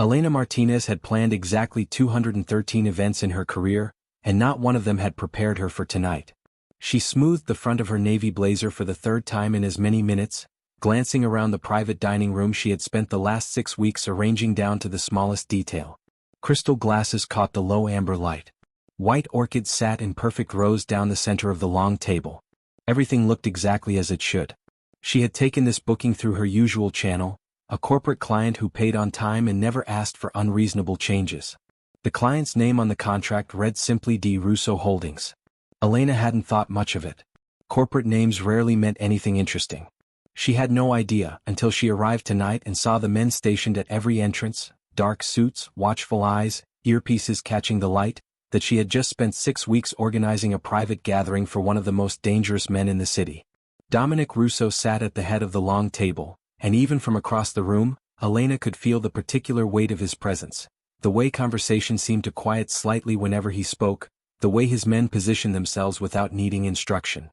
Elena Martinez had planned exactly 213 events in her career, and not one of them had prepared her for tonight. She smoothed the front of her navy blazer for the third time in as many minutes, glancing around the private dining room she had spent the last 6 weeks arranging down to the smallest detail. Crystal glasses caught the low amber light. White orchids sat in perfect rows down the center of the long table. Everything looked exactly as it should. She had taken this booking through her usual channel, a corporate client who paid on time and never asked for unreasonable changes. The client's name on the contract read simply D. Russo Holdings. Elena hadn't thought much of it. Corporate names rarely meant anything interesting. She had no idea until she arrived tonight and saw the men stationed at every entrance, dark suits, watchful eyes, earpieces catching the light, that she had just spent 6 weeks organizing a private gathering for one of the most dangerous men in the city. Dominic Russo sat at the head of the long table, and even from across the room, Elena could feel the particular weight of his presence, the way conversation seemed to quiet slightly whenever he spoke, the way his men positioned themselves without needing instruction.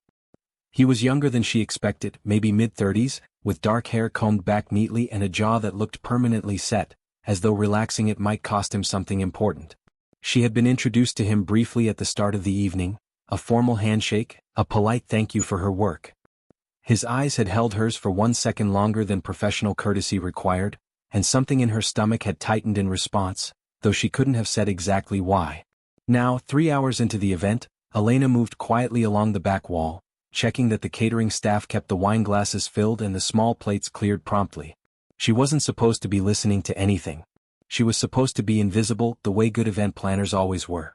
He was younger than she expected, maybe mid-30s, with dark hair combed back neatly and a jaw that looked permanently set, as though relaxing it might cost him something important. She had been introduced to him briefly at the start of the evening, a formal handshake, a polite thank you for her work. His eyes had held hers for 1 second longer than professional courtesy required, and something in her stomach had tightened in response, though she couldn't have said exactly why. Now, 3 hours into the event, Elena moved quietly along the back wall, checking that the catering staff kept the wine glasses filled and the small plates cleared promptly. She wasn't supposed to be listening to anything. She was supposed to be invisible, the way good event planners always were.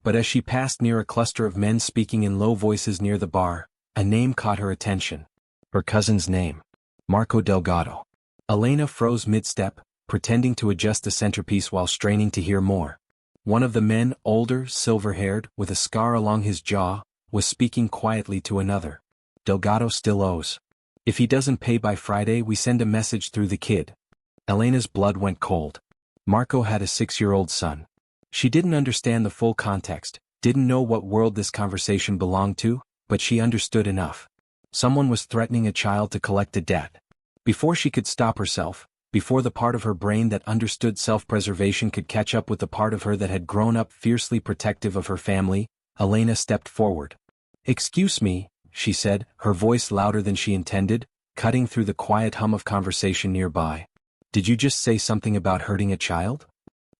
But as she passed near a cluster of men speaking in low voices near the bar, a name caught her attention. Her cousin's name. Marco Delgado. Elena froze mid-step, pretending to adjust the centerpiece while straining to hear more. One of the men, older, silver-haired, with a scar along his jaw, was speaking quietly to another. Delgado still owes. If he doesn't pay by Friday, we send a message through the kid. Elena's blood went cold. Marco had a 6-year-old son. She didn't understand the full context, didn't know what world this conversation belonged to, but she understood enough. Someone was threatening a child to collect a debt. Before she could stop herself, before the part of her brain that understood self-preservation could catch up with the part of her that had grown up fiercely protective of her family, Elena stepped forward. "Excuse me," she said, her voice louder than she intended, cutting through the quiet hum of conversation nearby. "Did you just say something about hurting a child?"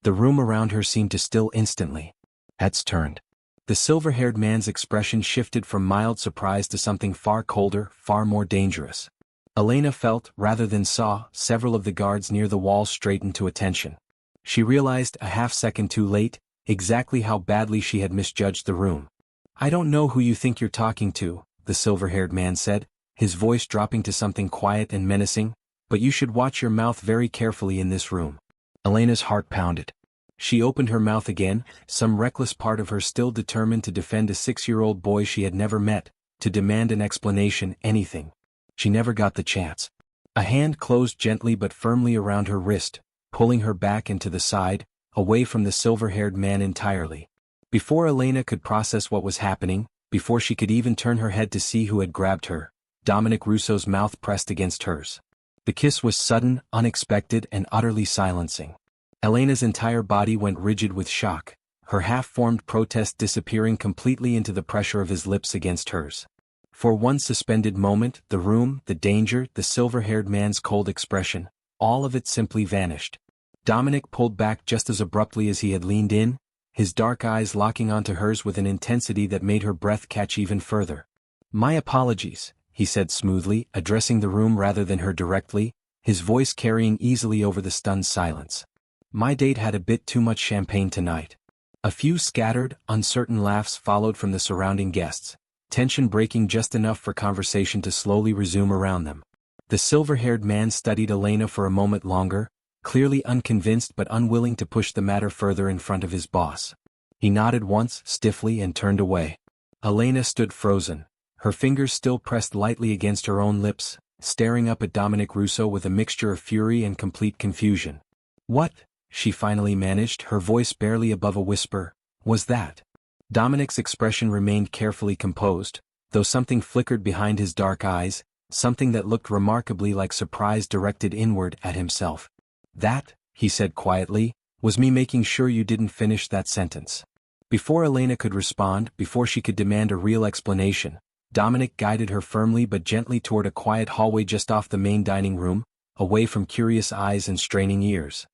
The room around her seemed to still instantly. Heads turned. The silver-haired man's expression shifted from mild surprise to something far colder, far more dangerous. Elena felt, rather than saw, several of the guards near the wall straighten to attention. She realized, a half-second too late, exactly how badly she had misjudged the room. "I don't know who you think you're talking to," the silver-haired man said, his voice dropping to something quiet and menacing, "but you should watch your mouth very carefully in this room." Elena's heart pounded. She opened her mouth again, some reckless part of her still determined to defend a 6-year-old boy she had never met, to demand an explanation, anything. She never got the chance. A hand closed gently but firmly around her wrist, pulling her back and to the side, away from the silver-haired man entirely. Before Elena could process what was happening, before she could even turn her head to see who had grabbed her, Dominic Russo's mouth pressed against hers. The kiss was sudden, unexpected, and utterly silencing. Elena's entire body went rigid with shock, her half-formed protest disappearing completely into the pressure of his lips against hers. For one suspended moment, the room, the danger, the silver-haired man's cold expression, all of it simply vanished. Dominic pulled back just as abruptly as he had leaned in, his dark eyes locking onto hers with an intensity that made her breath catch even further. "My apologies," he said smoothly, addressing the room rather than her directly, his voice carrying easily over the stunned silence. "My date had a bit too much champagne tonight." A few scattered, uncertain laughs followed from the surrounding guests, tension breaking just enough for conversation to slowly resume around them. The silver-haired man studied Elena for a moment longer, clearly unconvinced but unwilling to push the matter further in front of his boss. He nodded once, stiffly, and turned away. Elena stood frozen, her fingers still pressed lightly against her own lips, staring up at Dominic Russo with a mixture of fury and complete confusion. "What?" she finally managed, her voice barely above a whisper. "Was that?" Dominic's expression remained carefully composed, though something flickered behind his dark eyes, something that looked remarkably like surprise directed inward at himself. "That," he said quietly, was me making sure you didn't finish that sentence. Before Elena could respond, before she could demand a real explanation, Dominic guided her firmly but gently toward a quiet hallway just off the main dining room, away from curious eyes and straining ears.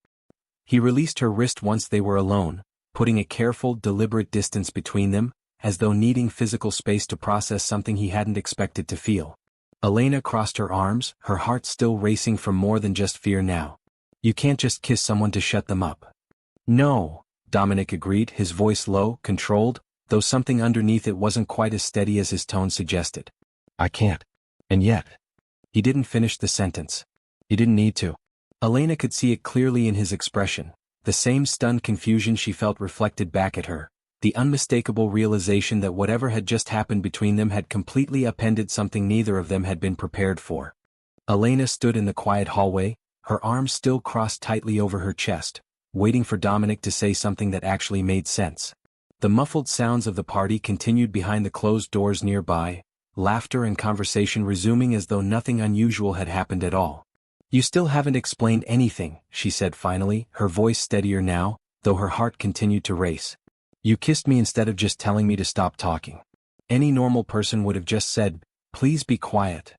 He released her wrist once they were alone, putting a careful, deliberate distance between them, as though needing physical space to process something he hadn't expected to feel. Elena crossed her arms, her heart still racing from more than just fear now. You can't just kiss someone to shut them up. No, Dominic agreed, his voice low, controlled, though something underneath it wasn't quite as steady as his tone suggested. I can't. And yet. He didn't finish the sentence. He didn't need to. Elena could see it clearly in his expression, the same stunned confusion she felt reflected back at her, the unmistakable realization that whatever had just happened between them had completely upended something neither of them had been prepared for. Elena stood in the quiet hallway, her arms still crossed tightly over her chest, waiting for Dominic to say something that actually made sense. The muffled sounds of the party continued behind the closed doors nearby, laughter and conversation resuming as though nothing unusual had happened at all. You still haven't explained anything, she said finally, her voice steadier now, though her heart continued to race. You kissed me instead of just telling me to stop talking. Any normal person would have just said, please be quiet.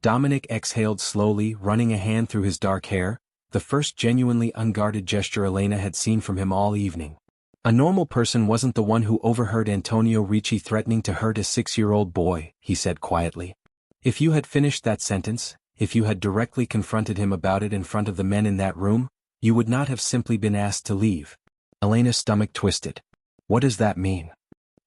Dominic exhaled slowly, running a hand through his dark hair, the first genuinely unguarded gesture Elena had seen from him all evening. A normal person wasn't the one who overheard Antonio Ricci threatening to hurt a 6-year-old boy, he said quietly. If you had finished that sentence, if you had directly confronted him about it in front of the men in that room, you would not have simply been asked to leave. Elena's stomach twisted. What does that mean?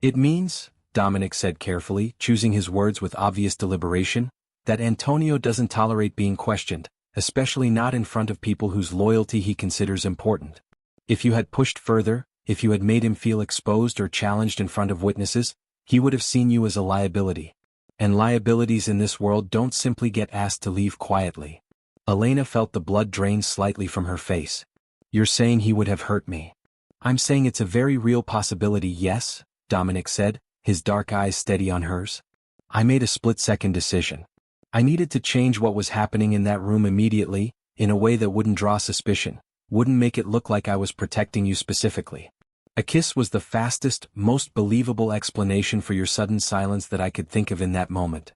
It means, Dominic said carefully, choosing his words with obvious deliberation, that Antonio doesn't tolerate being questioned, especially not in front of people whose loyalty he considers important. If you had pushed further, if you had made him feel exposed or challenged in front of witnesses, he would have seen you as a liability. And liabilities in this world don't simply get asked to leave quietly. Elena felt the blood drain slightly from her face. You're saying he would have hurt me. I'm saying it's a very real possibility, yes, Dominic said, his dark eyes steady on hers. I made a split-second decision. I needed to change what was happening in that room immediately, in a way that wouldn't draw suspicion, wouldn't make it look like I was protecting you specifically. A kiss was the fastest, most believable explanation for your sudden silence that I could think of in that moment.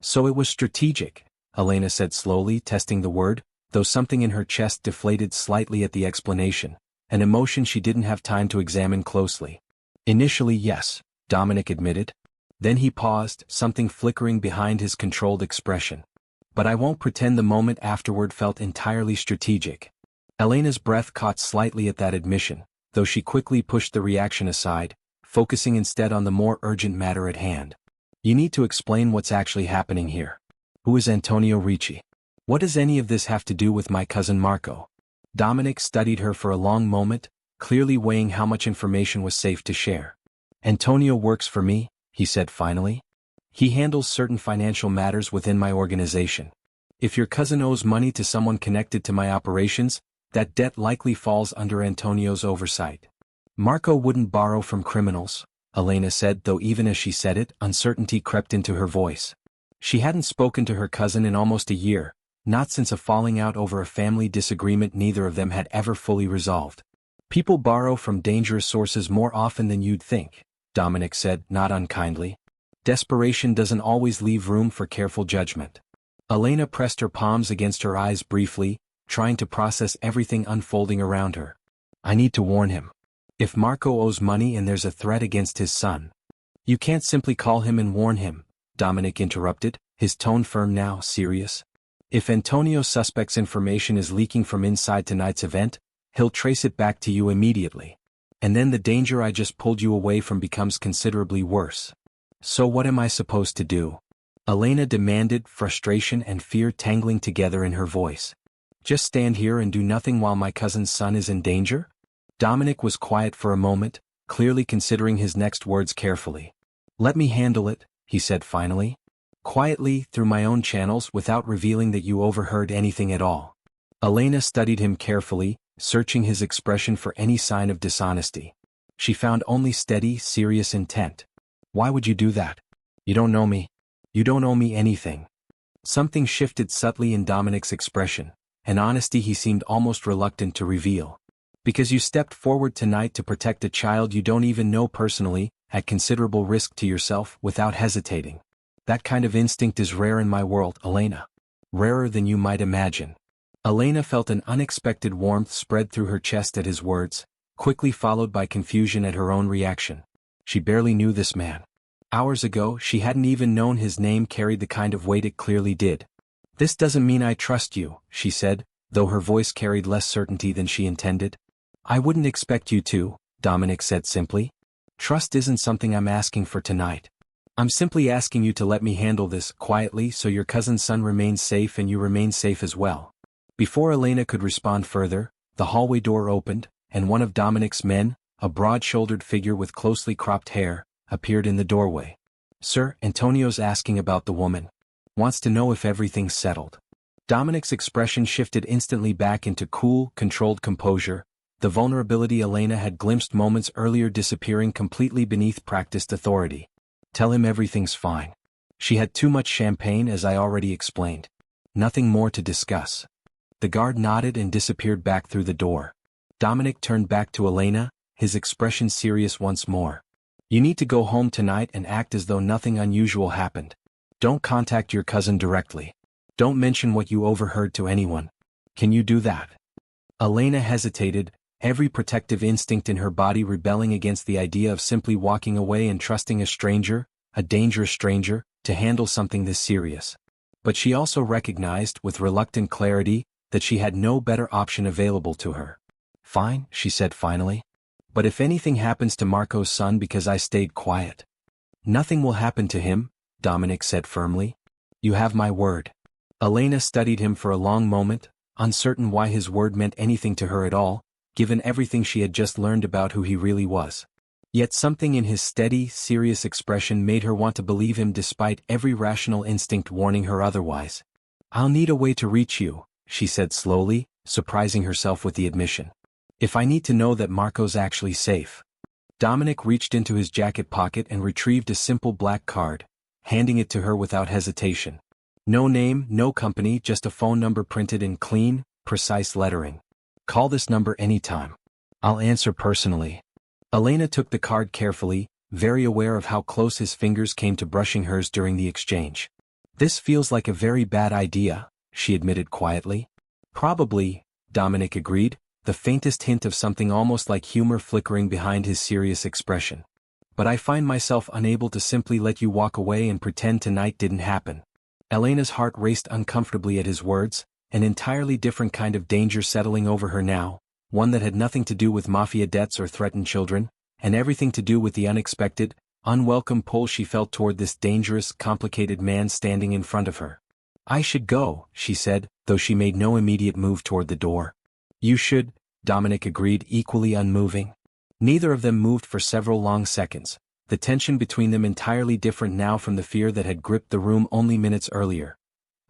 So it was strategic, Elena said slowly, testing the word, though something in her chest deflated slightly at the explanation, an emotion she didn't have time to examine closely. Initially, yes, Dominic admitted. Then he paused, something flickering behind his controlled expression. But I won't pretend the moment afterward felt entirely strategic. Elena's breath caught slightly at that admission, though she quickly pushed the reaction aside, focusing instead on the more urgent matter at hand. You need to explain what's actually happening here. Who is Antonio Ricci? What does any of this have to do with my cousin Marco? Dominic studied her for a long moment, clearly weighing how much information was safe to share. Antonio works for me, he said finally. He handles certain financial matters within my organization. If your cousin owes money to someone connected to my operations, that debt likely falls under Antonio's oversight. Marco wouldn't borrow from criminals, Elena said, though even as she said it, uncertainty crept into her voice. She hadn't spoken to her cousin in almost a year, not since a falling out over a family disagreement neither of them had ever fully resolved. People borrow from dangerous sources more often than you'd think, Dominic said, not unkindly. Desperation doesn't always leave room for careful judgment. Elena pressed her palms against her eyes briefly, trying to process everything unfolding around her. I need to warn him. If Marco owes money and there's a threat against his son. You can't simply call him and warn him, Dominic interrupted, his tone firm now, serious. If Antonio suspects information is leaking from inside tonight's event, he'll trace it back to you immediately. And then the danger I just pulled you away from becomes considerably worse. So what am I supposed to do? Elena demanded, frustration and fear tangling together in her voice. Just stand here and do nothing while my cousin's son is in danger? Dominic was quiet for a moment, clearly considering his next words carefully. Let me handle it, he said finally. Quietly, through my own channels without revealing that you overheard anything at all. Elena studied him carefully, searching his expression for any sign of dishonesty. She found only steady, serious intent. Why would you do that? You don't know me. You don't owe me anything. Something shifted subtly in Dominic's expression, an honesty he seemed almost reluctant to reveal. Because you stepped forward tonight to protect a child you don't even know personally, at considerable risk to yourself, without hesitating. That kind of instinct is rare in my world, Elena. Rarer than you might imagine. Elena felt an unexpected warmth spread through her chest at his words, quickly followed by confusion at her own reaction. She barely knew this man. Hours ago, she hadn't even known his name carried the kind of weight it clearly did. "This doesn't mean I trust you," she said, though her voice carried less certainty than she intended. "I wouldn't expect you to," Dominic said simply. "Trust isn't something I'm asking for tonight. I'm simply asking you to let me handle this quietly so your cousin's son remains safe and you remain safe as well." Before Elena could respond further, the hallway door opened, and one of Dominic's men, a broad-shouldered figure with closely cropped hair, appeared in the doorway. "Sir, Antonio's asking about the woman. Wants to know if everything's settled." Dominic's expression shifted instantly back into cool, controlled composure, the vulnerability Elena had glimpsed moments earlier disappearing completely beneath practiced authority. "Tell him everything's fine. She had too much champagne, as I already explained. Nothing more to discuss." The guard nodded and disappeared back through the door. Dominic turned back to Elena, his expression serious once more. "You need to go home tonight and act as though nothing unusual happened. Don't contact your cousin directly. Don't mention what you overheard to anyone. Can you do that?" Elena hesitated, every protective instinct in her body rebelling against the idea of simply walking away and trusting a stranger, a dangerous stranger, to handle something this serious. But she also recognized, with reluctant clarity, that she had no better option available to her. "Fine," she said finally. "But if anything happens to Marco's son because I stayed quiet?" "Nothing will happen to him," Dominic said firmly. "You have my word." Elena studied him for a long moment, uncertain why his word meant anything to her at all, given everything she had just learned about who he really was. Yet something in his steady, serious expression made her want to believe him despite every rational instinct warning her otherwise. "I'll need a way to reach you," she said slowly, surprising herself with the admission. "If I need to know that Marco's actually safe." Dominic reached into his jacket pocket and retrieved a simple black card, handing it to her without hesitation. No name, no company, just a phone number printed in clean, precise lettering. "Call this number anytime. I'll answer personally." Elena took the card carefully, very aware of how close his fingers came to brushing hers during the exchange. "This feels like a very bad idea," she admitted quietly. "Probably," Dominic agreed, the faintest hint of something almost like humor flickering behind his serious expression. "But I find myself unable to simply let you walk away and pretend tonight didn't happen." Elena's heart raced uncomfortably at his words, an entirely different kind of danger settling over her now, one that had nothing to do with mafia debts or threatened children, and everything to do with the unexpected, unwelcome pull she felt toward this dangerous, complicated man standing in front of her. "I should go," she said, though she made no immediate move toward the door. "You should," Dominic agreed, equally unmoving. Neither of them moved for several long seconds, the tension between them entirely different now from the fear that had gripped the room only minutes earlier.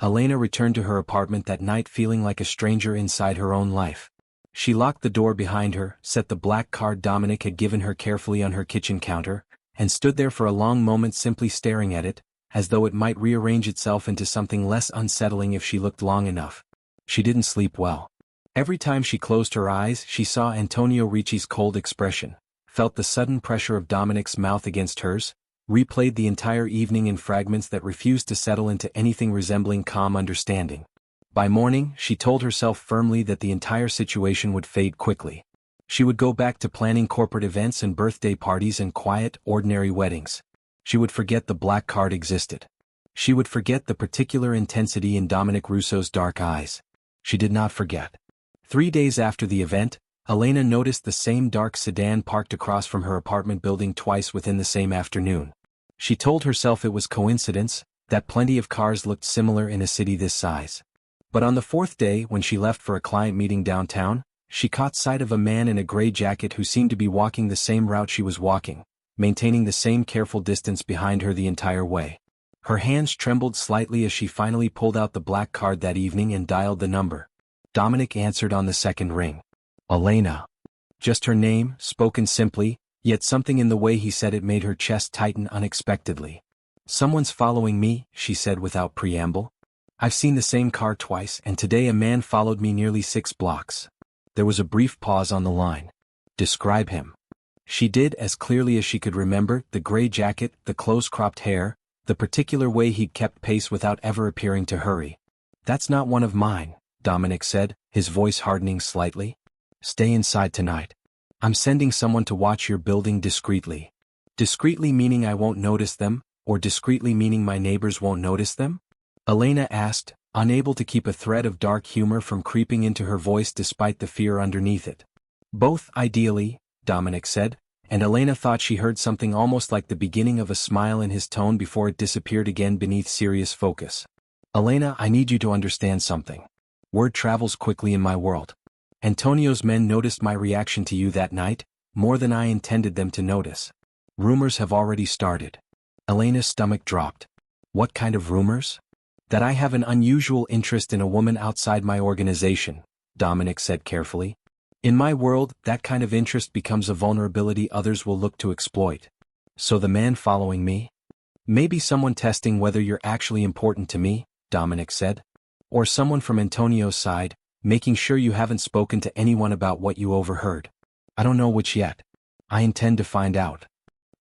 Elena returned to her apartment that night feeling like a stranger inside her own life. She locked the door behind her, set the black card Dominic had given her carefully on her kitchen counter, and stood there for a long moment simply staring at it, as though it might rearrange itself into something less unsettling if she looked long enough. She didn't sleep well. Every time she closed her eyes, she saw Antonio Ricci's cold expression, felt the sudden pressure of Dominic's mouth against hers, replayed the entire evening in fragments that refused to settle into anything resembling calm understanding. By morning, she told herself firmly that the entire situation would fade quickly. She would go back to planning corporate events and birthday parties and quiet, ordinary weddings. She would forget the black card existed. She would forget the particular intensity in Dominic Russo's dark eyes. She did not forget. 3 days after the event, Elena noticed the same dark sedan parked across from her apartment building twice within the same afternoon. She told herself it was coincidence, that plenty of cars looked similar in a city this size. But on the 4th day, when she left for a client meeting downtown, she caught sight of a man in a gray jacket who seemed to be walking the same route she was walking, maintaining the same careful distance behind her the entire way. Her hands trembled slightly as she finally pulled out the black card that evening and dialed the number. Dominic answered on the second ring. "Elena." Just her name, spoken simply, yet something in the way he said it made her chest tighten unexpectedly. "Someone's following me," she said without preamble. I've seen the same car twice, and today a man followed me nearly 6 blocks. There was a brief pause on the line. Describe him. She did, as clearly as she could remember, the gray jacket, the close-cropped hair, the particular way he'd kept pace without ever appearing to hurry. That's not one of mine, Dominic said, his voice hardening slightly. Stay inside tonight. I'm sending someone to watch your building discreetly. Discreetly meaning I won't notice them, or discreetly meaning my neighbors won't notice them? Elena asked, unable to keep a thread of dark humor from creeping into her voice despite the fear underneath it. Both, ideally, Dominic said, and Elena thought she heard something almost like the beginning of a smile in his tone before it disappeared again beneath serious focus. Elena, I need you to understand something. Word travels quickly in my world. Antonio's men noticed my reaction to you that night, more than I intended them to notice. Rumors have already started. Elena's stomach dropped. What kind of rumors? That I have an unusual interest in a woman outside my organization, Dominic said carefully. In my world, that kind of interest becomes a vulnerability others will look to exploit. So the man following me? Maybe someone testing whether you're actually important to me, Dominic said. Or someone from Antonio's side, making sure you haven't spoken to anyone about what you overheard. I don't know which yet. I intend to find out.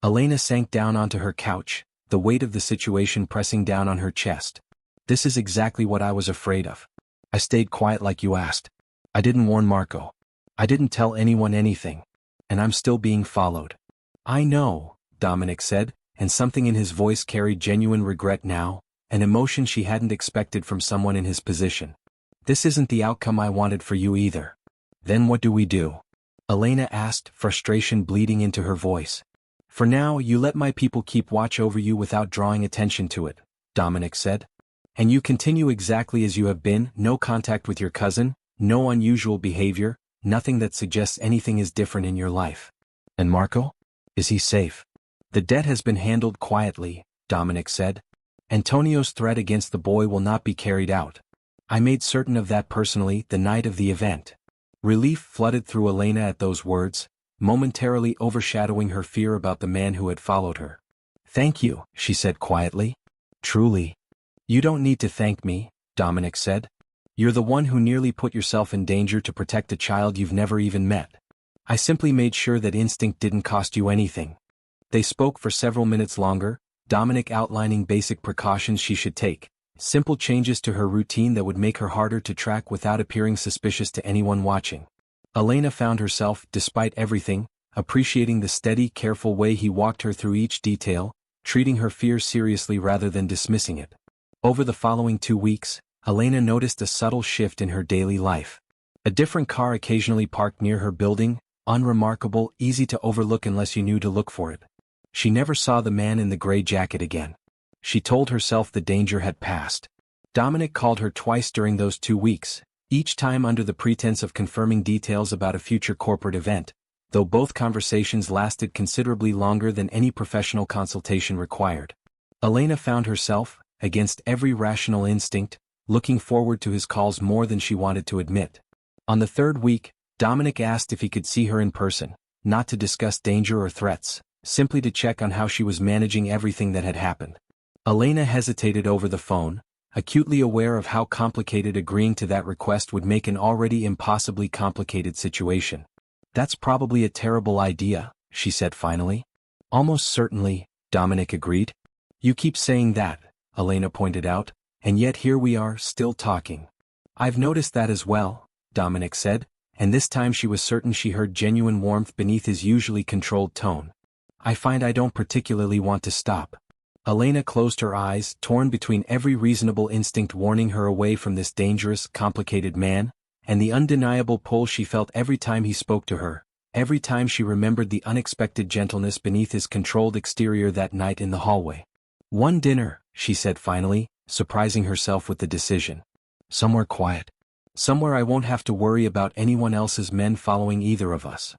Elena sank down onto her couch, the weight of the situation pressing down on her chest. This is exactly what I was afraid of. I stayed quiet like you asked. I didn't warn Marco. I didn't tell anyone anything. And I'm still being followed. I know, Dominic said, and something in his voice carried genuine regret now, an emotion she hadn't expected from someone in his position. This isn't the outcome I wanted for you either. Then what do we do? Elena asked, frustration bleeding into her voice. For now, you let my people keep watch over you without drawing attention to it, Dominic said. And you continue exactly as you have been, no contact with your cousin, no unusual behavior, nothing that suggests anything is different in your life. And Marco? Is he safe? The debt has been handled quietly, Dominic said. Antonio's threat against the boy will not be carried out. I made certain of that personally the night of the event. Relief flooded through Elena at those words, momentarily overshadowing her fear about the man who had followed her. Thank you, she said quietly. Truly. You don't need to thank me, Dominic said. You're the one who nearly put yourself in danger to protect a child you've never even met. I simply made sure that instinct didn't cost you anything. They spoke for several minutes longer, Dominic outlining basic precautions she should take, simple changes to her routine that would make her harder to track without appearing suspicious to anyone watching. Elena found herself, despite everything, appreciating the steady, careful way he walked her through each detail, treating her fear seriously rather than dismissing it. Over the following 2 weeks, Elena noticed a subtle shift in her daily life. A different car occasionally parked near her building, unremarkable, easy to overlook unless you knew to look for it. She never saw the man in the gray jacket again. She told herself the danger had passed. Dominic called her twice during those 2 weeks, each time under the pretense of confirming details about a future corporate event, though both conversations lasted considerably longer than any professional consultation required. Elena found herself, against every rational instinct, looking forward to his calls more than she wanted to admit. On the 3rd week, Dominic asked if he could see her in person, not to discuss danger or threats, simply to check on how she was managing everything that had happened. Elena hesitated over the phone, acutely aware of how complicated agreeing to that request would make an already impossibly complicated situation. That's probably a terrible idea, she said finally. Almost certainly, Dominic agreed. You keep saying that, Elena pointed out, and yet here we are, still talking. I've noticed that as well, Dominic said, and this time she was certain she heard genuine warmth beneath his usually controlled tone. I find I don't particularly want to stop. Elena closed her eyes, torn between every reasonable instinct warning her away from this dangerous, complicated man, and the undeniable pull she felt every time he spoke to her, every time she remembered the unexpected gentleness beneath his controlled exterior that night in the hallway. One dinner, she said finally, surprising herself with the decision. Somewhere quiet. Somewhere I won't have to worry about anyone else's men following either of us.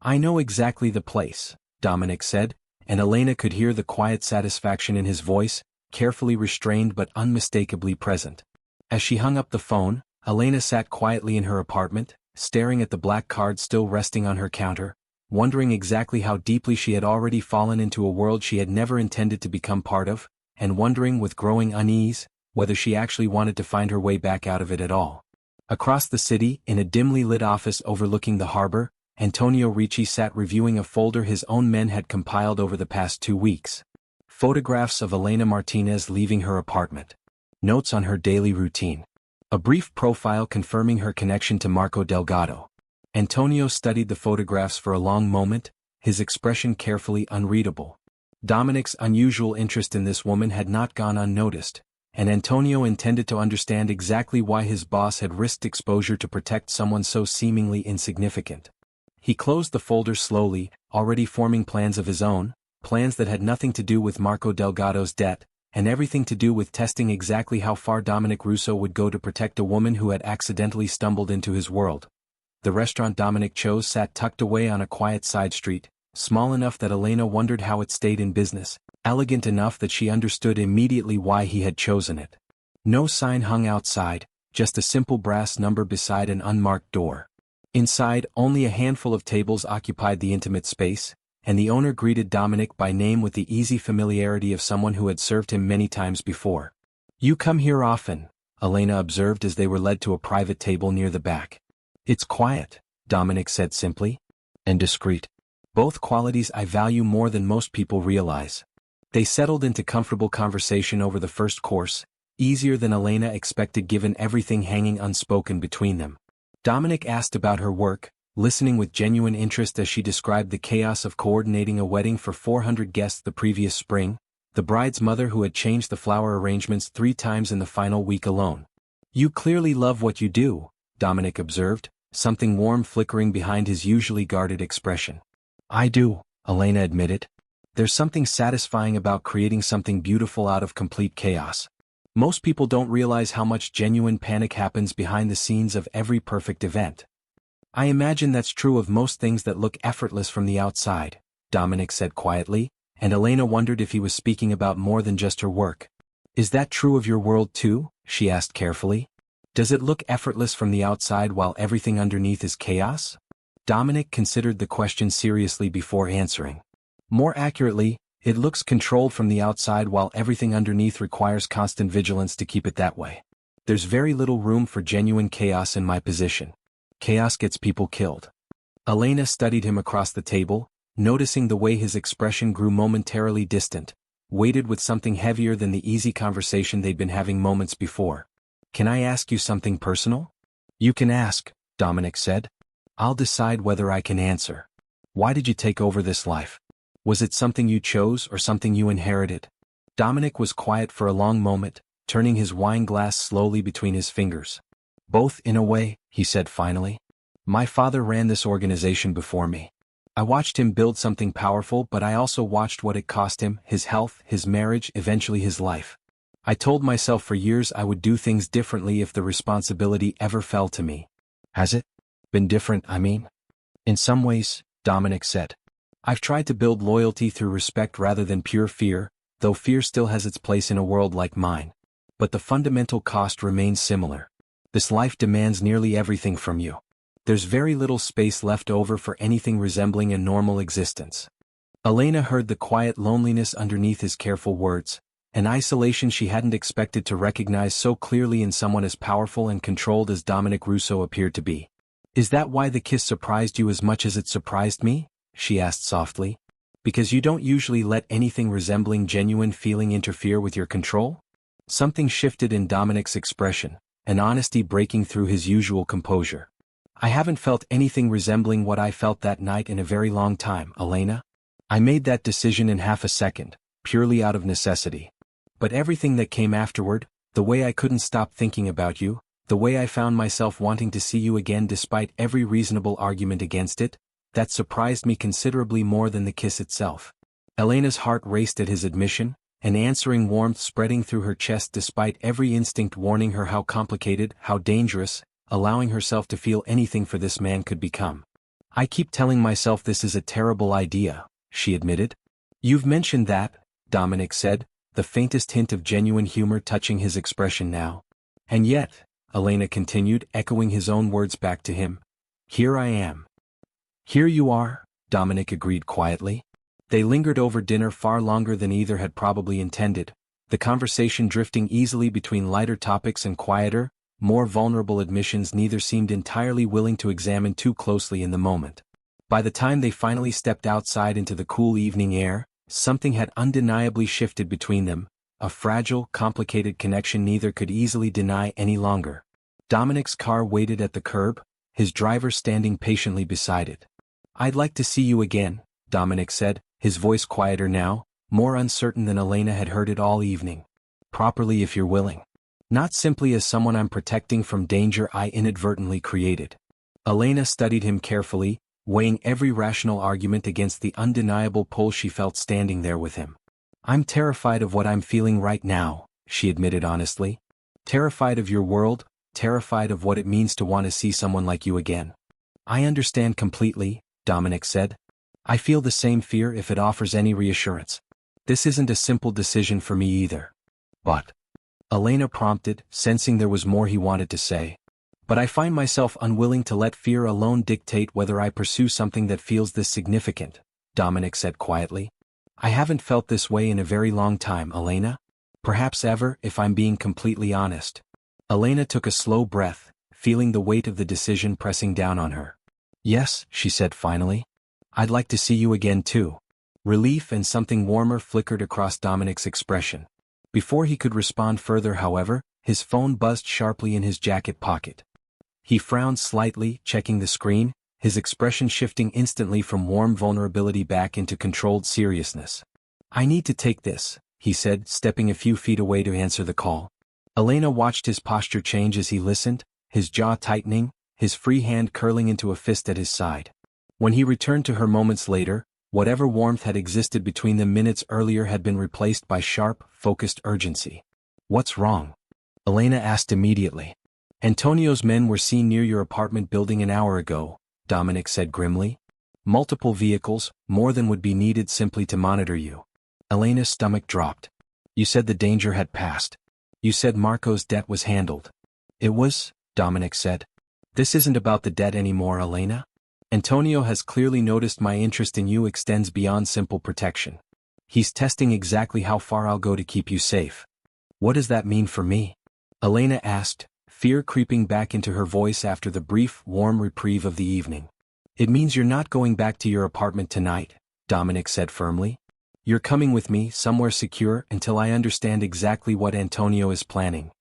I know exactly the place, Dominic said, and Elena could hear the quiet satisfaction in his voice, carefully restrained but unmistakably present. As she hung up the phone, Elena sat quietly in her apartment, staring at the black card still resting on her counter, wondering exactly how deeply she had already fallen into a world she had never intended to become part of, and wondering with growing unease, whether she actually wanted to find her way back out of it at all. Across the city, in a dimly lit office overlooking the harbor, Antonio Ricci sat reviewing a folder his own men had compiled over the past 2 weeks. Photographs of Elena Martinez leaving her apartment. Notes on her daily routine. A brief profile confirming her connection to Marco Delgado. Antonio studied the photographs for a long moment, his expression carefully unreadable. Dominic's unusual interest in this woman had not gone unnoticed, and Antonio intended to understand exactly why his boss had risked exposure to protect someone so seemingly insignificant. He closed the folder slowly, already forming plans of his own, plans that had nothing to do with Marco Delgado's debt, and everything to do with testing exactly how far Dominic Russo would go to protect a woman who had accidentally stumbled into his world. The restaurant Dominic chose sat tucked away on a quiet side street, small enough that Elena wondered how it stayed in business, elegant enough that she understood immediately why he had chosen it. No sign hung outside, just a simple brass number beside an unmarked door. Inside, only a handful of tables occupied the intimate space, and the owner greeted Dominic by name with the easy familiarity of someone who had served him many times before. "You come here often," Elena observed as they were led to a private table near the back. "It's quiet," Dominic said simply. "And discreet. Both qualities I value more than most people realize." They settled into comfortable conversation over the first course, easier than Elena expected given everything hanging unspoken between them. Dominic asked about her work, listening with genuine interest as she described the chaos of coordinating a wedding for 400 guests the previous spring, the bride's mother who had changed the flower arrangements 3 times in the final week alone. "You clearly love what you do," Dominic observed, something warm flickering behind his usually guarded expression. "I do," Elena admitted. "There's something satisfying about creating something beautiful out of complete chaos. Most people don't realize how much genuine panic happens behind the scenes of every perfect event." "I imagine that's true of most things that look effortless from the outside," Dominic said quietly, and Elena wondered if he was speaking about more than just her work. "Is that true of your world too?" she asked carefully. "Does it look effortless from the outside while everything underneath is chaos?" Dominic considered the question seriously before answering. "More accurately, it looks controlled from the outside while everything underneath requires constant vigilance to keep it that way. There's very little room for genuine chaos in my position. Chaos gets people killed." Elena studied him across the table, noticing the way his expression grew momentarily distant, weighted with something heavier than the easy conversation they'd been having moments before. "Can I ask you something personal?" "You can ask," Dominic said. "I'll decide whether I can answer. Why did you take over this life? Was it something you chose or something you inherited?" Dominic was quiet for a long moment, turning his wine glass slowly between his fingers. "Both in a way," he said finally. "My father ran this organization before me. I watched him build something powerful, but I also watched what it cost him, his health, his marriage, eventually his life. I told myself for years I would do things differently if the responsibility ever fell to me." "Has it been different, I mean?" "In some ways," Dominic said. "I've tried to build loyalty through respect rather than pure fear, though fear still has its place in a world like mine. But the fundamental cost remains similar. This life demands nearly everything from you. There's very little space left over for anything resembling a normal existence." Elena heard the quiet loneliness underneath his careful words, an isolation she hadn't expected to recognize so clearly in someone as powerful and controlled as Dominic Russo appeared to be. "Is that why the kiss surprised you as much as it surprised me?" she asked softly. "Because you don't usually let anything resembling genuine feeling interfere with your control?" Something shifted in Dominic's expression, an honesty breaking through his usual composure. "I haven't felt anything resembling what I felt that night in a very long time, Elena. I made that decision in half a second, purely out of necessity. But everything that came afterward, the way I couldn't stop thinking about you, the way I found myself wanting to see you again despite every reasonable argument against it, that surprised me considerably more than the kiss itself." Elena's heart raced at his admission, an answering warmth spreading through her chest despite every instinct warning her how complicated, how dangerous, allowing herself to feel anything for this man could become. "I keep telling myself this is a terrible idea," she admitted. "You've mentioned that," Dominic said, the faintest hint of genuine humor touching his expression now. "And yet," Elena continued, echoing his own words back to him, "here I am." "Here you are," Dominic agreed quietly. They lingered over dinner far longer than either had probably intended, the conversation drifting easily between lighter topics and quieter, more vulnerable admissions neither seemed entirely willing to examine too closely in the moment. By the time they finally stepped outside into the cool evening air, something had undeniably shifted between them, a fragile, complicated connection neither could easily deny any longer. Dominic's car waited at the curb, his driver standing patiently beside it. "I'd like to see you again," Dominic said, his voice quieter now, more uncertain than Elena had heard it all evening. "Properly if you're willing. Not simply as someone I'm protecting from danger I inadvertently created." Elena studied him carefully, weighing every rational argument against the undeniable pull she felt standing there with him. "I'm terrified of what I'm feeling right now," she admitted honestly. "Terrified of your world, terrified of what it means to want to see someone like you again." "I understand completely," Dominic said. "I feel the same fear if it offers any reassurance. This isn't a simple decision for me either." "But," Elena prompted, sensing there was more he wanted to say. "But I find myself unwilling to let fear alone dictate whether I pursue something that feels this significant," Dominic said quietly. "I haven't felt this way in a very long time, Elena. Perhaps ever, if I'm being completely honest." Elena took a slow breath, feeling the weight of the decision pressing down on her. "Yes," she said finally. "I'd like to see you again too." Relief and something warmer flickered across Dominic's expression. Before he could respond further, however, his phone buzzed sharply in his jacket pocket. He frowned slightly, checking the screen, his expression shifting instantly from warm vulnerability back into controlled seriousness. "I need to take this," he said, stepping a few feet away to answer the call. Elena watched his posture change as he listened, his jaw tightening, his free hand curling into a fist at his side. When he returned to her moments later, whatever warmth had existed between them minutes earlier had been replaced by sharp, focused urgency. "What's wrong?" Elena asked immediately. "Antonio's men were seen near your apartment building an hour ago," Dominic said grimly. "Multiple vehicles, more than would be needed simply to monitor you." Elena's stomach dropped. "You said the danger had passed. You said Marco's debt was handled." "It was," Dominic said. "This isn't about the debt anymore, Elena. Antonio has clearly noticed my interest in you extends beyond simple protection. He's testing exactly how far I'll go to keep you safe." "What does that mean for me?" Elena asked, fear creeping back into her voice after the brief, warm reprieve of the evening. "It means you're not going back to your apartment tonight," Dominic said firmly. "You're coming with me somewhere secure until I understand exactly what Antonio is planning."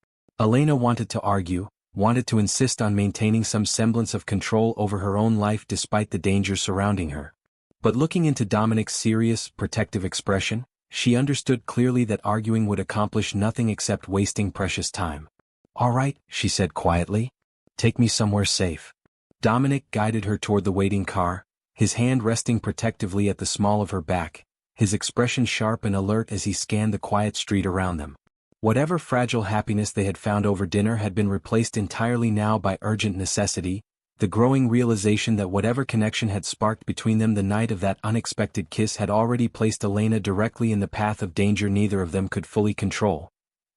Elena wanted to argue, wanted to insist on maintaining some semblance of control over her own life despite the danger surrounding her. But looking into Dominic's serious, protective expression, she understood clearly that arguing would accomplish nothing except wasting precious time. "All right," she said quietly. "Take me somewhere safe." Dominic guided her toward the waiting car, his hand resting protectively at the small of her back, his expression sharp and alert as he scanned the quiet street around them. Whatever fragile happiness they had found over dinner had been replaced entirely now by urgent necessity, the growing realization that whatever connection had sparked between them the night of that unexpected kiss had already placed Elena directly in the path of danger neither of them could fully control.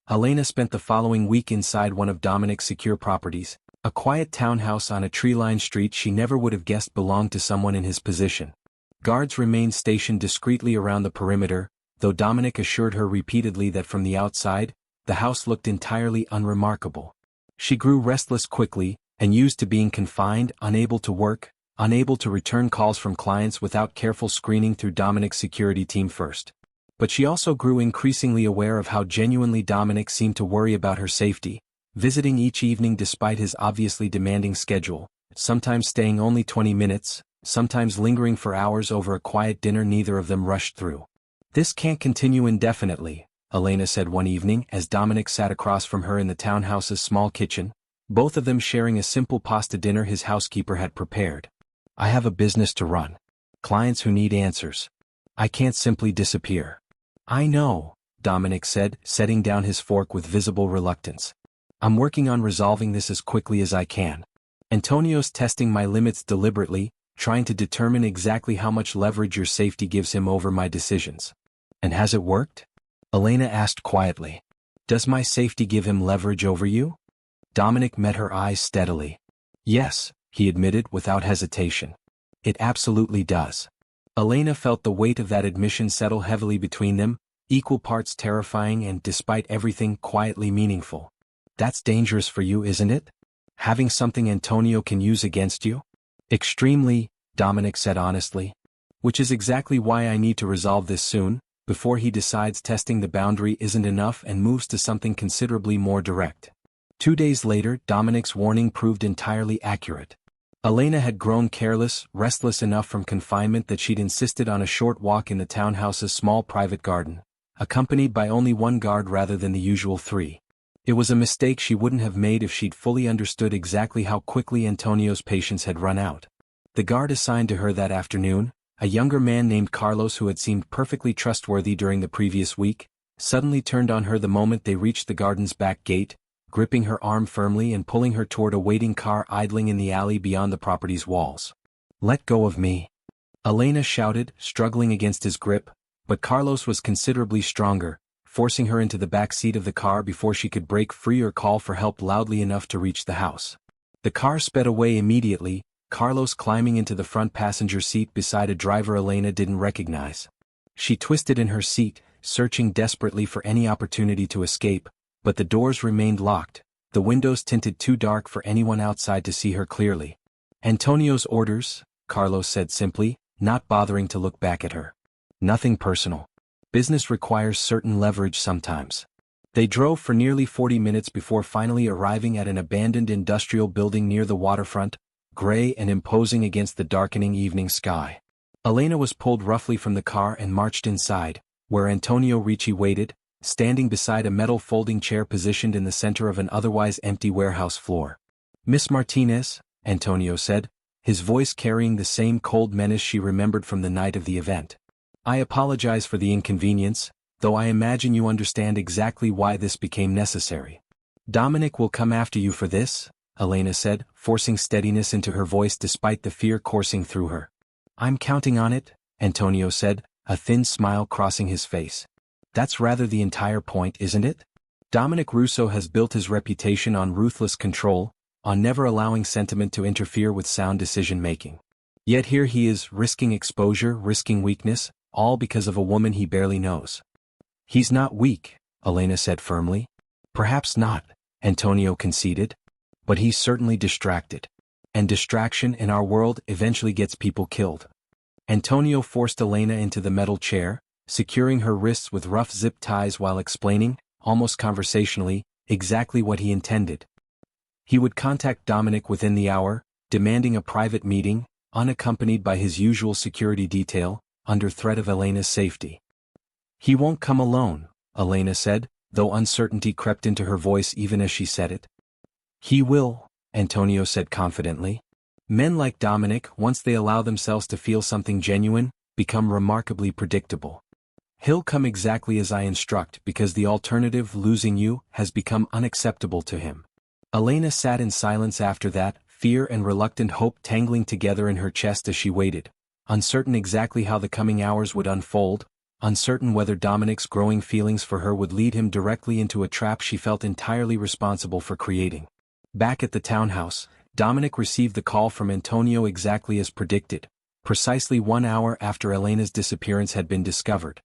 Elena spent the following week inside one of Dominic's secure properties, a quiet townhouse on a tree-lined street she never would have guessed belonged to someone in his position. Guards remained stationed discreetly around the perimeter, though Dominic assured her repeatedly that from the outside, the house looked entirely unremarkable. She grew restless quickly, and used to being confined, unable to work, unable to return calls from clients without careful screening through Dominic's security team first. But she also grew increasingly aware of how genuinely Dominic seemed to worry about her safety, visiting each evening despite his obviously demanding schedule, sometimes staying only 20 minutes, sometimes lingering for hours over a quiet dinner neither of them rushed through. "This can't continue indefinitely," Elena said one evening as Dominic sat across from her in the townhouse's small kitchen, both of them sharing a simple pasta dinner his housekeeper had prepared. "I have a business to run. Clients who need answers. I can't simply disappear." "I know," Dominic said, setting down his fork with visible reluctance. "I'm working on resolving this as quickly as I can. Antonio's testing my limits deliberately, trying to determine exactly how much leverage your safety gives him over my decisions." "And has it worked?" Elena asked quietly. "Does my safety give him leverage over you?" Dominic met her eyes steadily. "Yes," he admitted without hesitation. "It absolutely does." Elena felt the weight of that admission settle heavily between them, equal parts terrifying and, despite everything, quietly meaningful. That's dangerous for you, isn't it? Having something Antonio can use against you? Extremely, Dominic said honestly. Which is exactly why I need to resolve this soon, before he decides testing the boundary isn't enough and moves to something considerably more direct. 2 days later, Dominic's warning proved entirely accurate. Elena had grown careless, restless enough from confinement that she'd insisted on a short walk in the townhouse's small private garden, accompanied by only one guard rather than the usual 3. It was a mistake she wouldn't have made if she'd fully understood exactly how quickly Antonio's patience had run out. The guard assigned to her that afternoon, a younger man named Carlos who had seemed perfectly trustworthy during the previous week, suddenly turned on her the moment they reached the garden's back gate, gripping her arm firmly and pulling her toward a waiting car idling in the alley beyond the property's walls. "Let go of me," Elena shouted, struggling against his grip, but Carlos was considerably stronger, forcing her into the back seat of the car before she could break free or call for help loudly enough to reach the house. The car sped away immediately, Carlos climbing into the front passenger seat beside a driver Elena didn't recognize. She twisted in her seat, searching desperately for any opportunity to escape, but the doors remained locked, the windows tinted too dark for anyone outside to see her clearly. "Antonio's orders," Carlos said simply, not bothering to look back at her. "Nothing personal. Business requires certain leverage sometimes." They drove for nearly 40 minutes before finally arriving at an abandoned industrial building near the waterfront, gray and imposing against the darkening evening sky. Elena was pulled roughly from the car and marched inside, where Antonio Ricci waited, standing beside a metal folding chair positioned in the center of an otherwise empty warehouse floor. "Miss Martinez," Antonio said, his voice carrying the same cold menace she remembered from the night of the event. "I apologize for the inconvenience, though I imagine you understand exactly why this became necessary." "Dominic will come after you for this," Elena said, forcing steadiness into her voice despite the fear coursing through her. "I'm counting on it," Antonio said, a thin smile crossing his face. "That's rather the entire point, isn't it? Dominic Russo has built his reputation on ruthless control, on never allowing sentiment to interfere with sound decision-making. Yet here he is, risking exposure, risking weakness, all because of a woman he barely knows." "He's not weak," Elena said firmly. "Perhaps not," Antonio conceded. "But he's certainly distracted. And distraction in our world eventually gets people killed." Antonio forced Elena into the metal chair, securing her wrists with rough zip ties while explaining, almost conversationally, exactly what he intended. He would contact Dominic within the hour, demanding a private meeting, unaccompanied by his usual security detail, under threat of Elena's safety. "He won't come alone," Elena said, though uncertainty crept into her voice even as she said it. "He will," Antonio said confidently. "Men like Dominic, once they allow themselves to feel something genuine, become remarkably predictable. He'll come exactly as I instruct because the alternative, losing you, has become unacceptable to him." Elena sat in silence after that, fear and reluctant hope tangling together in her chest as she waited, uncertain exactly how the coming hours would unfold, uncertain whether Dominic's growing feelings for her would lead him directly into a trap she felt entirely responsible for creating. Back at the townhouse, Dominic received the call from Antonio exactly as predicted, precisely 1 hour after Elena's disappearance had been discovered.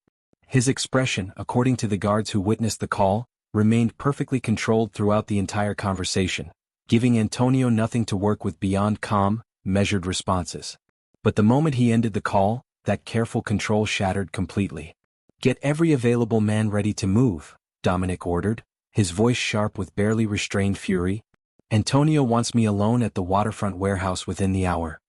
His expression, according to the guards who witnessed the call, remained perfectly controlled throughout the entire conversation, giving Antonio nothing to work with beyond calm, measured responses. But the moment he ended the call, that careful control shattered completely. "Get every available man ready to move," Dominic ordered, his voice sharp with barely restrained fury. "Antonio wants me alone at the waterfront warehouse within the hour.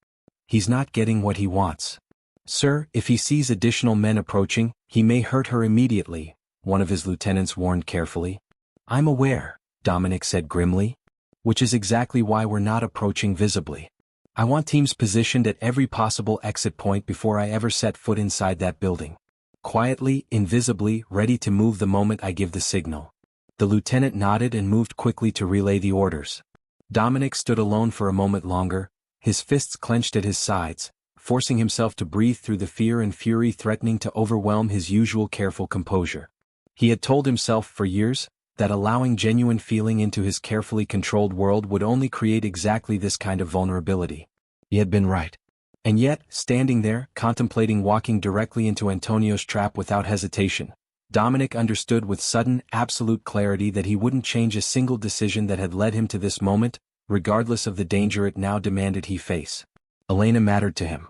He's not getting what he wants. Sir, if he sees additional men approaching, he may hurt her immediately," one of his lieutenants warned carefully. "I'm aware," Dominic said grimly. "Which is exactly why we're not approaching visibly. I want teams positioned at every possible exit point before I ever set foot inside that building. Quietly, invisibly, ready to move the moment I give the signal." The lieutenant nodded and moved quickly to relay the orders. Dominic stood alone for a moment longer, his fists clenched at his sides, forcing himself to breathe through the fear and fury threatening to overwhelm his usual careful composure. He had told himself for years that allowing genuine feeling into his carefully controlled world would only create exactly this kind of vulnerability. He had been right. And yet, standing there, contemplating walking directly into Antonio's trap without hesitation, Dominic understood with sudden, absolute clarity that he wouldn't change a single decision that had led him to this moment, regardless of the danger it now demanded he face. Elena mattered to him.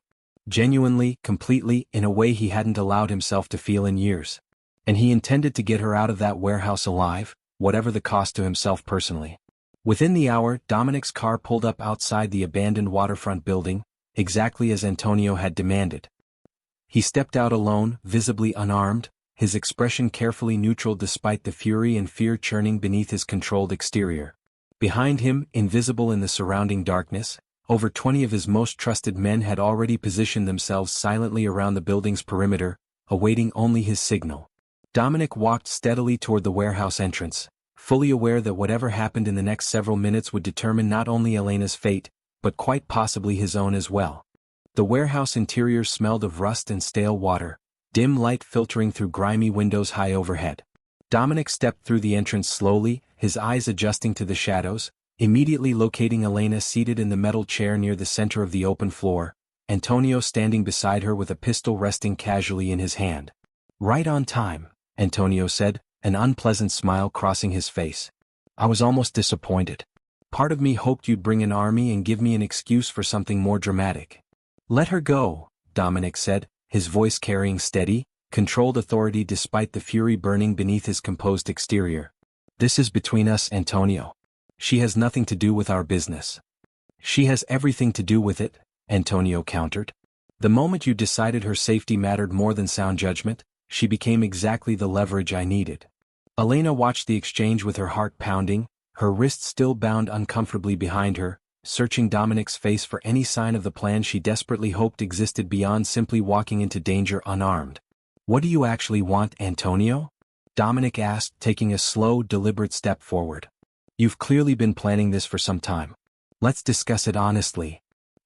Genuinely, completely, in a way he hadn't allowed himself to feel in years. And he intended to get her out of that warehouse alive, whatever the cost to himself personally. Within the hour, Dominic's car pulled up outside the abandoned waterfront building, exactly as Antonio had demanded. He stepped out alone, visibly unarmed, his expression carefully neutral despite the fury and fear churning beneath his controlled exterior. Behind him, invisible in the surrounding darkness, over 20 of his most trusted men had already positioned themselves silently around the building's perimeter, awaiting only his signal. Dominic walked steadily toward the warehouse entrance, fully aware that whatever happened in the next several minutes would determine not only Elena's fate, but quite possibly his own as well. The warehouse interior smelled of rust and stale water, dim light filtering through grimy windows high overhead. Dominic stepped through the entrance slowly, his eyes adjusting to the shadows, immediately locating Elena seated in the metal chair near the center of the open floor, Antonio standing beside her with a pistol resting casually in his hand. "Right on time," Antonio said, an unpleasant smile crossing his face. "I was almost disappointed. Part of me hoped you'd bring an army and give me an excuse for something more dramatic." "Let her go," Dominic said, his voice carrying steady, controlled authority despite the fury burning beneath his composed exterior. "This is between us, Antonio. She has nothing to do with our business." "She has everything to do with it," Antonio countered. "The moment you decided her safety mattered more than sound judgment, she became exactly the leverage I needed." Elena watched the exchange with her heart pounding, her wrists still bound uncomfortably behind her, searching Dominic's face for any sign of the plan she desperately hoped existed beyond simply walking into danger unarmed. "What do you actually want, Antonio?" Dominic asked, taking a slow, deliberate step forward. "You've clearly been planning this for some time. Let's discuss it honestly."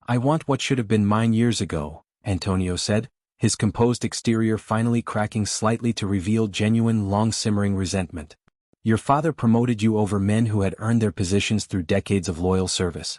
"I want what should have been mine years ago," Antonio said, his composed exterior finally cracking slightly to reveal genuine, long-simmering resentment. "Your father promoted you over men who had earned their positions through decades of loyal service.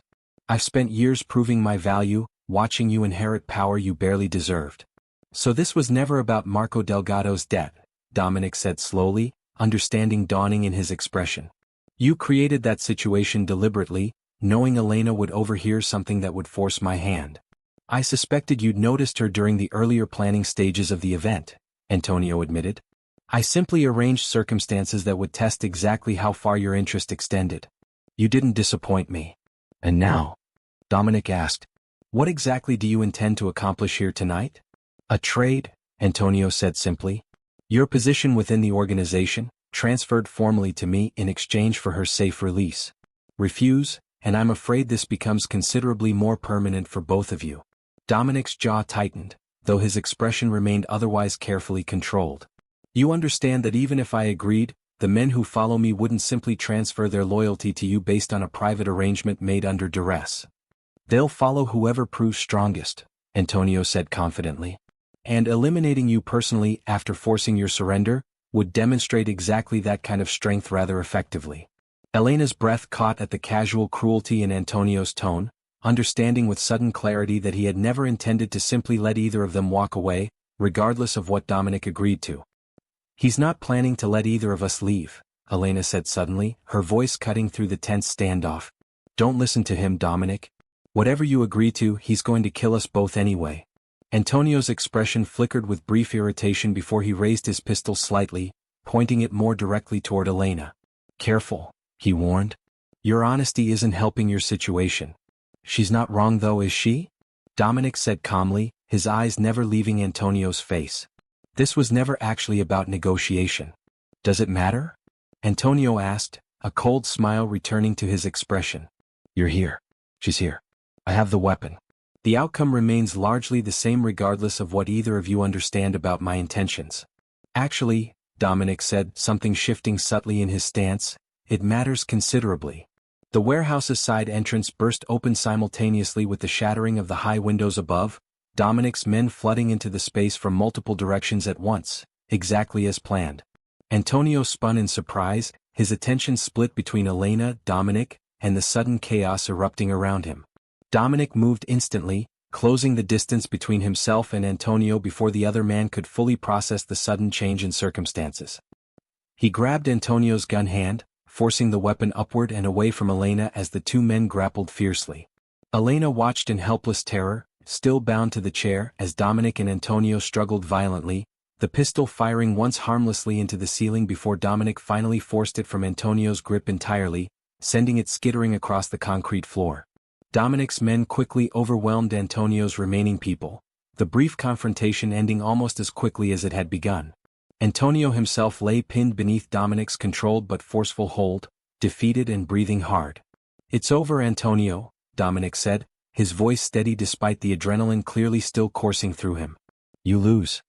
I've spent years proving my value, watching you inherit power you barely deserved. So this was never about Marco Delgado's debt," Dominic said slowly, understanding dawning in his expression. "You created that situation deliberately, knowing Elena would overhear something that would force my hand. I suspected you'd noticed her during the earlier planning stages of the event," Antonio admitted. "I simply arranged circumstances that would test exactly how far your interest extended. You didn't disappoint me." "And now?" Dominic asked. "What exactly do you intend to accomplish here tonight?" "A trade," Antonio said simply. "Your position within the organization, transferred formally to me in exchange for her safe release. Refuse, and I'm afraid this becomes considerably more permanent for both of you." Dominic's jaw tightened, though his expression remained otherwise carefully controlled. "You understand that even if I agreed, the men who follow me wouldn't simply transfer their loyalty to you based on a private arrangement made under duress. They'll follow whoever proves strongest," Antonio said confidently. "And eliminating you personally after forcing your surrender would demonstrate exactly that kind of strength rather effectively." Elena's breath caught at the casual cruelty in Antonio's tone, understanding with sudden clarity that he had never intended to simply let either of them walk away, regardless of what Dominic agreed to. "He's not planning to let either of us leave," Elena said suddenly, her voice cutting through the tense standoff. "Don't listen to him, Dominic. Whatever you agree to, he's going to kill us both anyway." Antonio's expression flickered with brief irritation before he raised his pistol slightly, pointing it more directly toward Elena. "Careful," he warned. "Your honesty isn't helping your situation." "She's not wrong though, is she?" Dominic said calmly, his eyes never leaving Antonio's face. "This was never actually about negotiation." "Does it matter?" Antonio asked, a cold smile returning to his expression. "You're here. She's here. I have the weapon. The outcome remains largely the same regardless of what either of you understand about my intentions." "Actually," Dominic said, something shifting subtly in his stance, "it matters considerably." The warehouse's side entrance burst open simultaneously with the shattering of the high windows above, Dominic's men flooding into the space from multiple directions at once, exactly as planned. Antonio spun in surprise, his attention split between Elena, Dominic, and the sudden chaos erupting around him. Dominic moved instantly, closing the distance between himself and Antonio before the other man could fully process the sudden change in circumstances. He grabbed Antonio's gun hand, forcing the weapon upward and away from Elena as the two men grappled fiercely. Elena watched in helpless terror, still bound to the chair as Dominic and Antonio struggled violently, the pistol firing once harmlessly into the ceiling before Dominic finally forced it from Antonio's grip entirely, sending it skittering across the concrete floor. Dominic's men quickly overwhelmed Antonio's remaining people, the brief confrontation ending almost as quickly as it had begun. Antonio himself lay pinned beneath Dominic's controlled but forceful hold, defeated and breathing hard. "It's over, Antonio," Dominic said, his voice steady despite the adrenaline clearly still coursing through him. "You lose."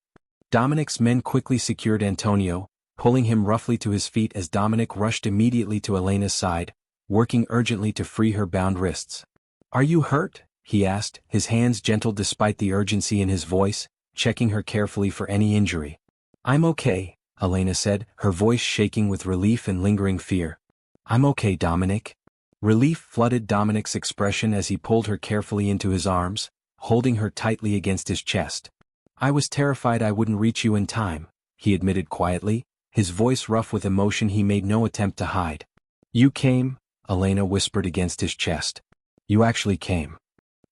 Dominic's men quickly secured Antonio, pulling him roughly to his feet as Dominic rushed immediately to Elena's side, working urgently to free her bound wrists. "Are you hurt?" he asked, his hands gentle despite the urgency in his voice, checking her carefully for any injury. "I'm okay," Elena said, her voice shaking with relief and lingering fear. "I'm okay, Dominic." Relief flooded Dominic's expression as he pulled her carefully into his arms, holding her tightly against his chest. "I was terrified I wouldn't reach you in time," he admitted quietly, his voice rough with emotion he made no attempt to hide. "You came," Elena whispered against his chest. "You actually came."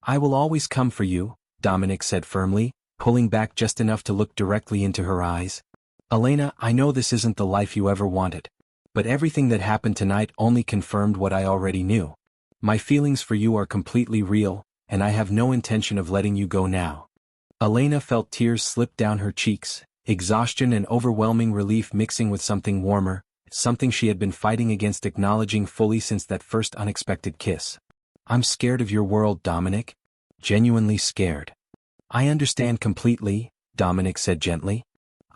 "I will always come for you," Dominic said firmly, pulling back just enough to look directly into her eyes. "Elena, I know this isn't the life you ever wanted. But everything that happened tonight only confirmed what I already knew. My feelings for you are completely real, and I have no intention of letting you go now." Elena felt tears slip down her cheeks, exhaustion and overwhelming relief mixing with something warmer, something she had been fighting against acknowledging fully since that first unexpected kiss. "I'm scared of your world, Dominic. Genuinely scared." "I understand completely," Dominic said gently.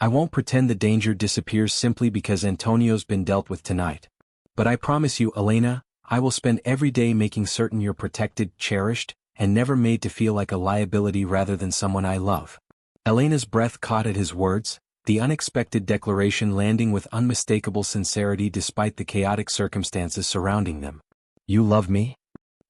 "I won't pretend the danger disappears simply because Antonio's been dealt with tonight. But I promise you, Elena, I will spend every day making certain you're protected, cherished, and never made to feel like a liability rather than someone I love." Elena's breath caught at his words, the unexpected declaration landing with unmistakable sincerity despite the chaotic circumstances surrounding them. "You love me?"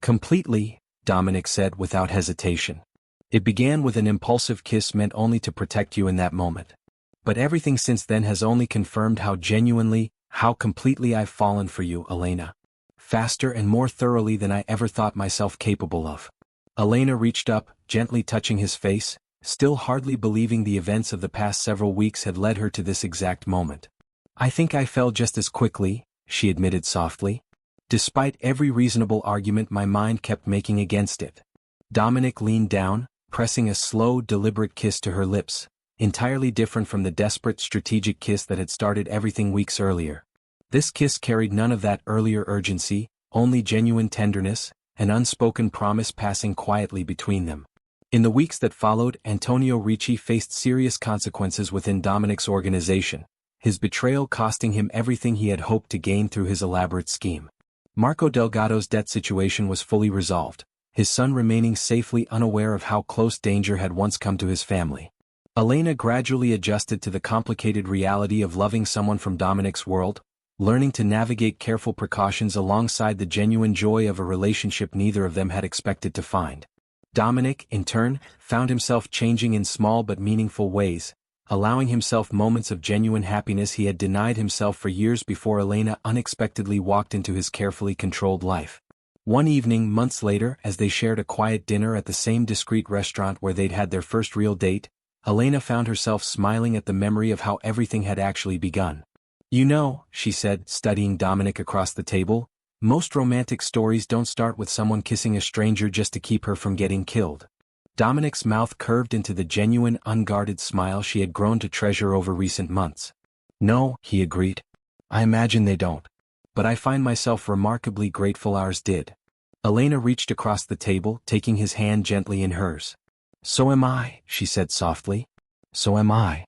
"Completely," Dominic said without hesitation. "It began with an impulsive kiss meant only to protect you in that moment. But everything since then has only confirmed how genuinely, how completely I've fallen for you, Elena. Faster and more thoroughly than I ever thought myself capable of." Elena reached up, gently touching his face, still hardly believing the events of the past several weeks had led her to this exact moment. "I think I fell just as quickly," she admitted softly. "Despite every reasonable argument my mind kept making against it." Dominic leaned down, pressing a slow, deliberate kiss to her lips, entirely different from the desperate strategic kiss that had started everything weeks earlier. This kiss carried none of that earlier urgency, only genuine tenderness, an unspoken promise passing quietly between them. In the weeks that followed, Antonio Ricci faced serious consequences within Dominic's organization, his betrayal costing him everything he had hoped to gain through his elaborate scheme. Marco Delgado's debt situation was fully resolved, his son remaining safely unaware of how close danger had once come to his family. Elena gradually adjusted to the complicated reality of loving someone from Dominic's world, learning to navigate careful precautions alongside the genuine joy of a relationship neither of them had expected to find. Dominic, in turn, found himself changing in small but meaningful ways, allowing himself moments of genuine happiness he had denied himself for years before Elena unexpectedly walked into his carefully controlled life. One evening, months later, as they shared a quiet dinner at the same discreet restaurant where they'd had their first real date, Elena found herself smiling at the memory of how everything had actually begun. "You know," she said, studying Dominic across the table, "most romantic stories don't start with someone kissing a stranger just to keep her from getting killed." Dominic's mouth curved into the genuine, unguarded smile she had grown to treasure over recent months. "No," he agreed. "I imagine they don't. But I find myself remarkably grateful ours did." Elena reached across the table, taking his hand gently in hers. "So am I," she said softly. "So am I."